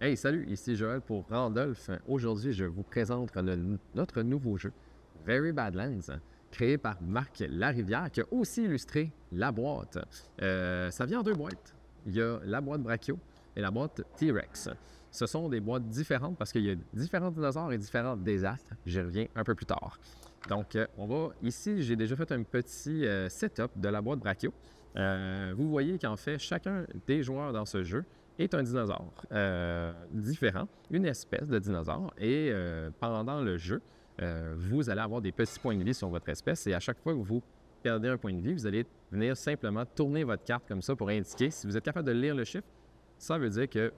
Hey, salut, ici Joël pour Randolph. Aujourd'hui, je vous présente notre nouveau jeu, Very Badlands, créé par Marc Larivière, qui a aussi illustré la boîte. Ça vient en deux boîtes. Il y a la boîte Brachio et la boîte T-Rex. Ce sont des boîtes différentes parce qu'il y a différents dinosaures et différents désastres. J'y reviens un peu plus tard. Donc, ici, j'ai déjà fait un petit setup de la boîte Brachio. Vous voyez qu'en fait, chacun des joueurs dans ce jeu est un dinosaure différent, une espèce de dinosaure. Et pendant le jeu, vous allez avoir des petits points de vie sur votre espèce. Et à chaque fois que vous perdez un point de vie, vous allez venir simplement tourner votre carte comme ça pour indiquer. Si vous êtes capable de lire le chiffre, ça veut dire que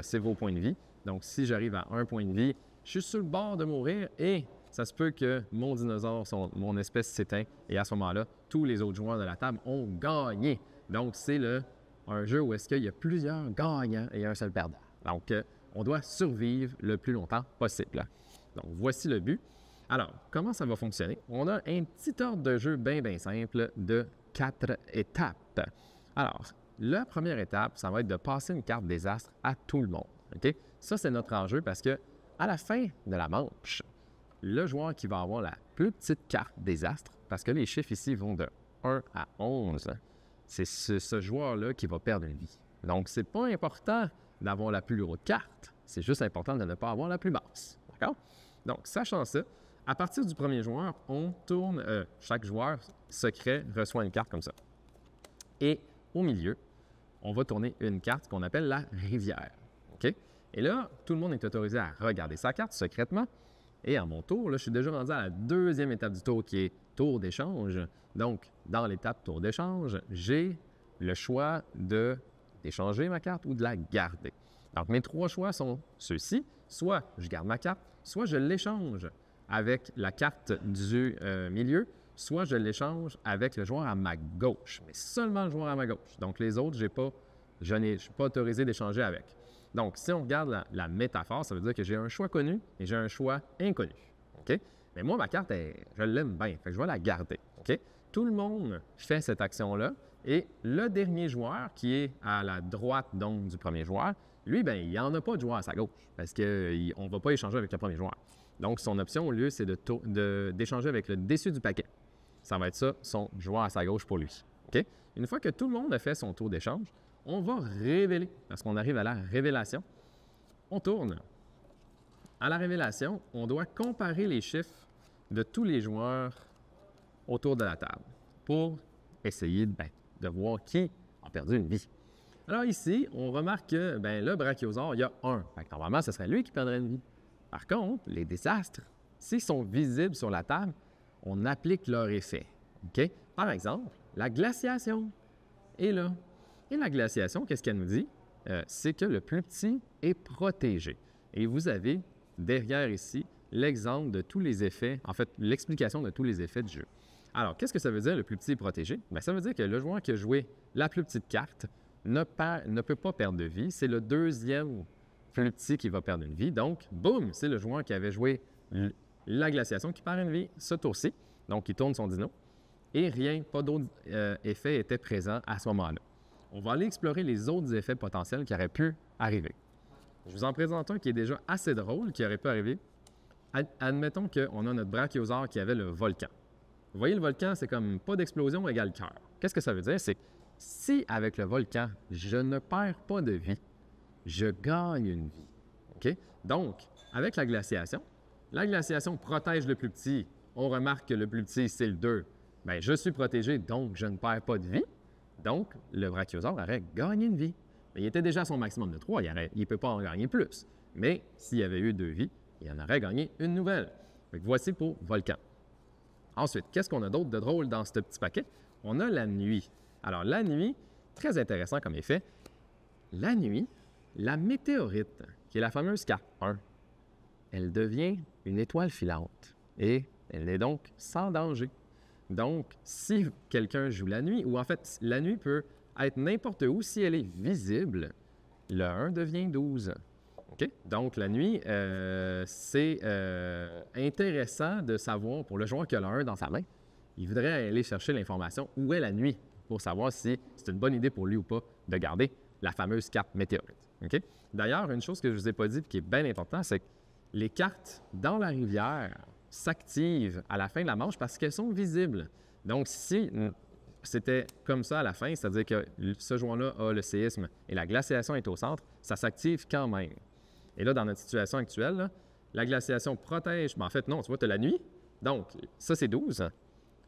c'est vos points de vie. Donc, si j'arrive à un point de vie, je suis sur le bord de mourir et ça se peut que mon dinosaure, mon espèce s'éteint. Et à ce moment-là, tous les autres joueurs de la table ont gagné. Donc, c'est un jeu où est-ce qu'il y a plusieurs gagnants et un seul perdant. Donc, on doit survivre le plus longtemps possible. Donc, voici le but. Alors, comment ça va fonctionner? On a un petit ordre de jeu bien simple de 4 étapes. Alors, la première étape, ça va être de passer une carte désastre à tout le monde. OK? Ça, c'est notre enjeu parce que à la fin de la manche, le joueur qui va avoir la plus petite carte désastre, parce que les chiffres ici vont de 1 à 11, c'est ce joueur-là qui va perdre une vie. Donc, c'est pas important d'avoir la plus haute carte, c'est juste important de ne pas avoir la plus basse. D'accord? Donc, sachant ça, à partir du premier joueur, on tourne, chaque joueur secret reçoit une carte comme ça. Et au milieu, on va tourner une carte qu'on appelle la rivière. OK? Et là, tout le monde est autorisé à regarder sa carte secrètement. Et à mon tour, là, je suis déjà rendu à la deuxième étape du tour qui est tour d'échange. Donc, dans l'étape tour d'échange, j'ai le choix d'échanger ma carte ou de la garder. Donc, mes trois choix sont ceux-ci. Soit je garde ma carte, soit je l'échange avec la carte du milieu, soit je l'échange avec le joueur à ma gauche, mais seulement le joueur à ma gauche. Donc, les autres, je ne suis pas autorisé d'échanger avec. Donc, si on regarde la métaphore, ça veut dire que j'ai un choix connu et j'ai un choix inconnu. OK? Mais moi, ma carte, je l'aime bien, fait que je vais la garder. OK? Tout le monde fait cette action-là et le dernier joueur, qui est à la droite donc du premier joueur, lui, bien, il n'y en a pas de joueur à sa gauche parce qu'on ne va pas échanger avec le premier joueur. Donc, son option, au lieu, c'est d'échanger avec le dessus du paquet. Ça va être ça, son joueur à sa gauche pour lui. OK? Une fois que tout le monde a fait son tour d'échange, on va révéler, parce qu'on arrive à la révélation. On tourne. À la révélation, on doit comparer les chiffres de tous les joueurs autour de la table pour essayer de voir qui a perdu une vie. Alors ici, on remarque que le brachiosaure, il y a 1. Normalement, ce serait lui qui perdrait une vie. Par contre, les désastres, s'ils sont visibles sur la table, on applique leur effet. OK? Par exemple, la glaciation est là. Et la glaciation, qu'est-ce qu'elle nous dit? C'est que le plus petit est protégé. Et vous avez derrière ici l'exemple de tous les effets, en fait, l'explication de tous les effets du jeu. Alors, qu'est-ce que ça veut dire, le plus petit est protégé? Bien, ça veut dire que le joueur qui a joué la plus petite carte ne peut pas perdre de vie. C'est le deuxième plus petit qui va perdre une vie. Donc, boum, c'est le joueur qui avait joué la glaciation qui perd une vie ce tour-ci. Donc, il tourne son dino. Et rien, pas d'autres effets étaient présents à ce moment-là. On va aller explorer les autres effets potentiels qui auraient pu arriver. Je vous en présente un qui est déjà assez drôle, qui aurait pu arriver. Admettons qu'on a notre brachiosaure qui avait le volcan. Vous voyez, le volcan, c'est comme pas d'explosion égale cœur. Qu'est-ce que ça veut dire? C'est que si avec le volcan, je ne perds pas de vie, je gagne une vie. OK? Donc, avec la glaciation protège le plus petit. On remarque que le plus petit, c'est le 2. Bien, je suis protégé, donc je ne perds pas de vie. Donc, le brachiosaure aurait gagné une vie. Mais il était déjà à son maximum de 3, il ne peut pas en gagner plus. Mais s'il y avait eu 2 vies, il en aurait gagné une nouvelle. Donc, voici pour volcan. Ensuite, qu'est-ce qu'on a d'autre de drôle dans ce petit paquet? On a la nuit. Alors, la nuit, très intéressant comme effet. La nuit, la météorite, qui est la fameuse carte 1, elle devient une étoile filante et elle est donc sans danger. Donc, si quelqu'un joue la nuit, ou en fait, la nuit peut être n'importe où, si elle est visible, le 1 devient 12. OK? Donc, la nuit, c'est intéressant de savoir, pour le joueur qui a le 1 dans sa main, il voudrait aller chercher l'information où est la nuit pour savoir si c'est une bonne idée pour lui ou pas de garder la fameuse carte météorite. OK? D'ailleurs, une chose que je ne vous ai pas dit et qui est bien importante, c'est que les cartes dans la rivière s'activent à la fin de la manche parce qu'elles sont visibles. Donc, si c'était comme ça à la fin, c'est-à-dire que ce joueur-là a le séisme et la glaciation est au centre, ça s'active quand même. Et là, dans notre situation actuelle, là, la glaciation protège, mais en fait, non, tu vois, tu as la nuit. Donc, ça, c'est 12.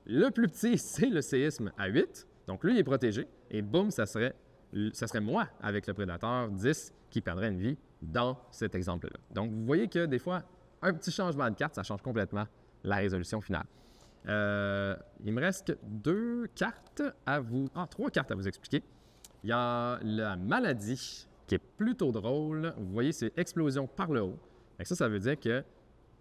Le plus petit, c'est le séisme à 8. Donc, lui, il est protégé. Et boum, ça serait moi avec le prédateur 10 qui perdrait une vie dans cet exemple-là. Donc, vous voyez que des fois, un petit changement de carte, ça change complètement la résolution finale. Il me reste 2 cartes à vous... Ah, 3 cartes à vous expliquer. Il y a la maladie qui est plutôt drôle. Vous voyez, c'est explosion par le haut. Et ça veut dire que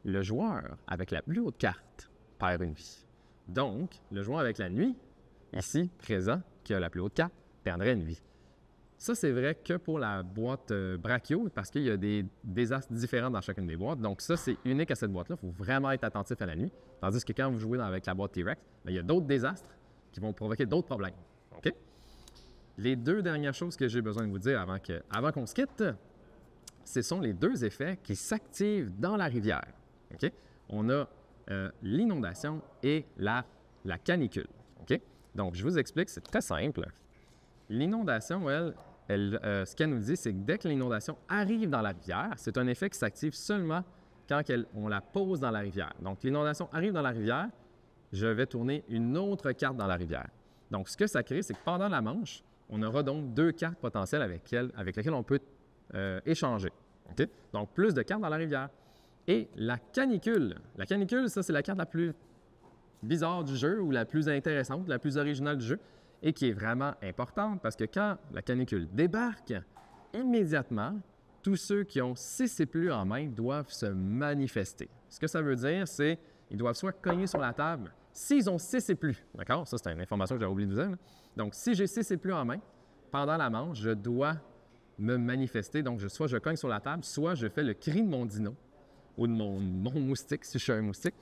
le joueur avec la plus haute carte perd une vie. Donc, le joueur avec la nuit, ici, présent, qui a la plus haute carte, perdrait une vie. Ça, c'est vrai que pour la boîte Brachio, parce qu'il y a des désastres différents dans chacune des boîtes. Donc, ça, c'est unique à cette boîte-là. Il faut vraiment être attentif à la nuit. Tandis que quand vous jouez avec la boîte T-Rex, il y a d'autres désastres qui vont provoquer d'autres problèmes. OK? Les 2 dernières choses que j'ai besoin de vous dire avant qu'on se quitte, ce sont les 2 effets qui s'activent dans la rivière. OK? On a l'inondation et la canicule. OK? Donc, je vous explique, c'est très simple. L'inondation, ce qu'elle nous dit, c'est que dès que l'inondation arrive dans la rivière, c'est un effet qui s'active seulement quand on la pose dans la rivière. Donc, l'inondation arrive dans la rivière, je vais tourner une autre carte dans la rivière. Donc, ce que ça crée, c'est que pendant la manche, on aura donc 2 cartes potentielles avec lesquelles on peut échanger. Okay? Donc, plus de cartes dans la rivière. Et la canicule, ça, c'est la carte la plus bizarre du jeu ou la plus intéressante, la plus originale du jeu et qui est vraiment importante parce que quand la canicule débarque, immédiatement, tous ceux qui ont 6 et plus en main doivent se manifester. Ce que ça veut dire, c'est qu'ils doivent soit cogner sur la table s'ils ont 6 et plus. D'accord? Ça, c'est une information que j'avais oublié de vous dire. Là. Donc, si j'ai 6 et plus en main, pendant la manche, je dois me manifester. Donc, soit je cogne sur la table, soit je fais le cri de mon dino ou de mon moustique, si je suis un moustique,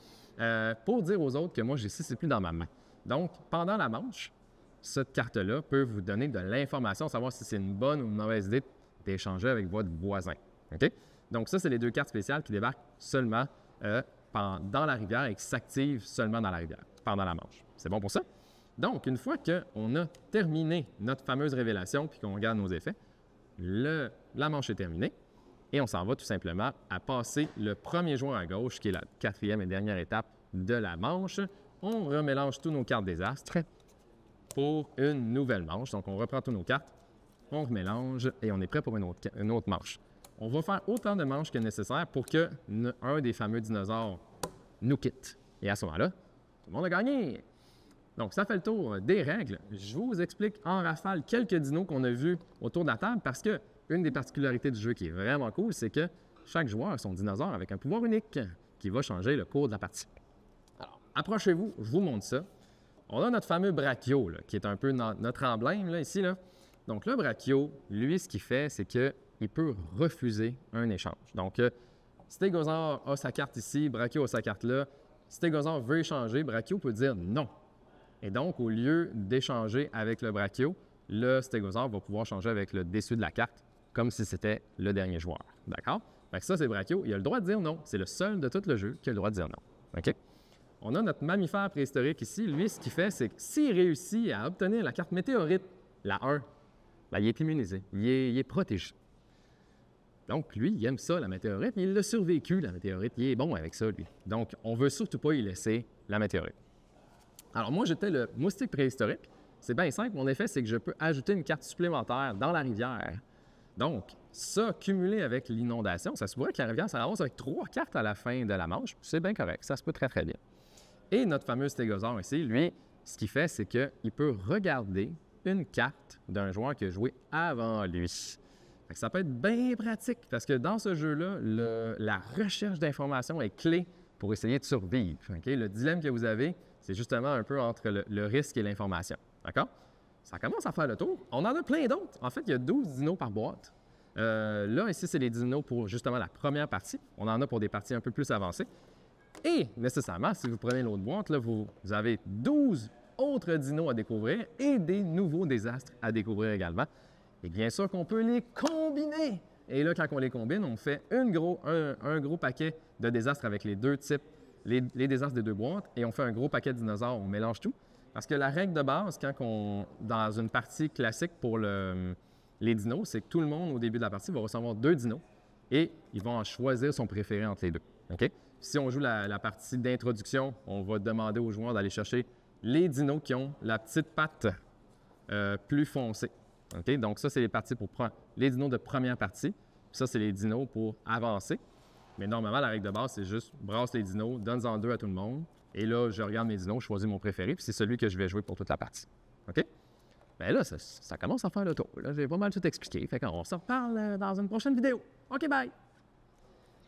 pour dire aux autres que moi, j'ai 6 et plus dans ma main. Donc, pendant la manche, cette carte-là peut vous donner de l'information, savoir si c'est une bonne ou une mauvaise idée d'échanger avec votre voisin. OK? Donc, ça, c'est les 2 cartes spéciales qui débarquent seulement dans la rivière et qui s'activent seulement dans la rivière, pendant la manche. C'est bon pour ça? Donc, une fois qu'on a terminé notre fameuse révélation puis qu'on regarde nos effets, la manche est terminée et on s'en va tout simplement à passer le premier joueur à gauche, qui est la 4e et dernière étape de la manche. On remélange tous nos cartes désastres pour une nouvelle manche. Donc, on reprend toutes nos cartes, on remélange et on est prêt pour une autre manche. On va faire autant de manches que nécessaire pour que un des fameux dinosaures nous quitte. Et à ce moment-là, tout le monde a gagné! Donc, ça fait le tour des règles. Je vous explique en rafale quelques dinos qu'on a vus autour de la table parce que une des particularités du jeu qui est vraiment cool, c'est que chaque joueur a son dinosaure avec un pouvoir unique qui va changer le cours de la partie. Alors, approchez-vous, je vous montre ça. On a notre fameux Brachio, là, qui est un peu notre emblème là, ici. Là. Donc, le Brachio, lui, ce qu'il fait, c'est qu'il peut refuser un échange. Donc, Stégosaure a sa carte ici, Brachio a sa carte là. Stégosaure veut échanger, Brachio peut dire non. Et donc, au lieu d'échanger avec le Brachio, le Stégosaure va pouvoir changer avec le dessus de la carte, comme si c'était le dernier joueur. D'accord? Fait que ça, c'est Brachio. Il a le droit de dire non. C'est le seul de tout le jeu qui a le droit de dire non. OK? On a notre mammifère préhistorique ici. Lui, ce qu'il fait, c'est que s'il réussit à obtenir la carte météorite, la 1, bien, il est immunisé. Il est protégé. Donc, lui, il aime ça, la météorite. Il l'a survécu, la météorite. Il est bon avec ça, lui. Donc, on ne veut surtout pas y laisser la météorite. Alors, moi, j'étais le moustique préhistorique. C'est bien simple. Mon effet, c'est que je peux ajouter une carte supplémentaire dans la rivière. Donc, ça, cumulé avec l'inondation, ça se pourrait que la rivière, ça avance avec 3 cartes à la fin de la manche. C'est bien correct. Ça se peut très, très bien. Et notre fameux stégosaure ici, lui, ce qu'il fait, c'est qu'il peut regarder une carte d'un joueur qui a joué avant lui. Fait que ça peut être bien pratique parce que dans ce jeu-là, la recherche d'informations est clé pour essayer de survivre. Okay? Le dilemme que vous avez, c'est justement un peu entre le risque et l'information. D'accord? Ça commence à faire le tour. On en a plein d'autres. En fait, il y a 12 dinos par boîte. Là, ici, c'est les dinos pour justement la première partie. On en a pour des parties un peu plus avancées. Et nécessairement, si vous prenez l'autre boîte, là, vous avez 12 autres dinos à découvrir et des nouveaux désastres à découvrir également. Et bien sûr qu'on peut les combiner Et là, quand on les combine, on fait un gros paquet de désastres avec les deux types, les désastres des deux boîtes, et on fait un gros paquet de dinosaures. On mélange tout. Parce que la règle de base, dans une partie classique pour les dinos, c'est que tout le monde, au début de la partie, va recevoir 2 dinos et ils vont en choisir son préféré entre les deux. OK? Si on joue la partie d'introduction, on va demander aux joueurs d'aller chercher les dinos qui ont la petite patte plus foncée. Okay? Donc, ça, c'est les parties pour les dinos de première partie. Ça, c'est les dinos pour avancer. Mais normalement, la règle de base, c'est juste brasse les dinos, donne-en 2 à tout le monde. Et là, je regarde mes dinos, je choisis mon préféré, puis c'est celui que je vais jouer pour toute la partie. OK? Bien là, ça commence à faire le tour. J'ai pas mal tout expliqué. Fait qu'on se reparle dans une prochaine vidéo. OK, bye!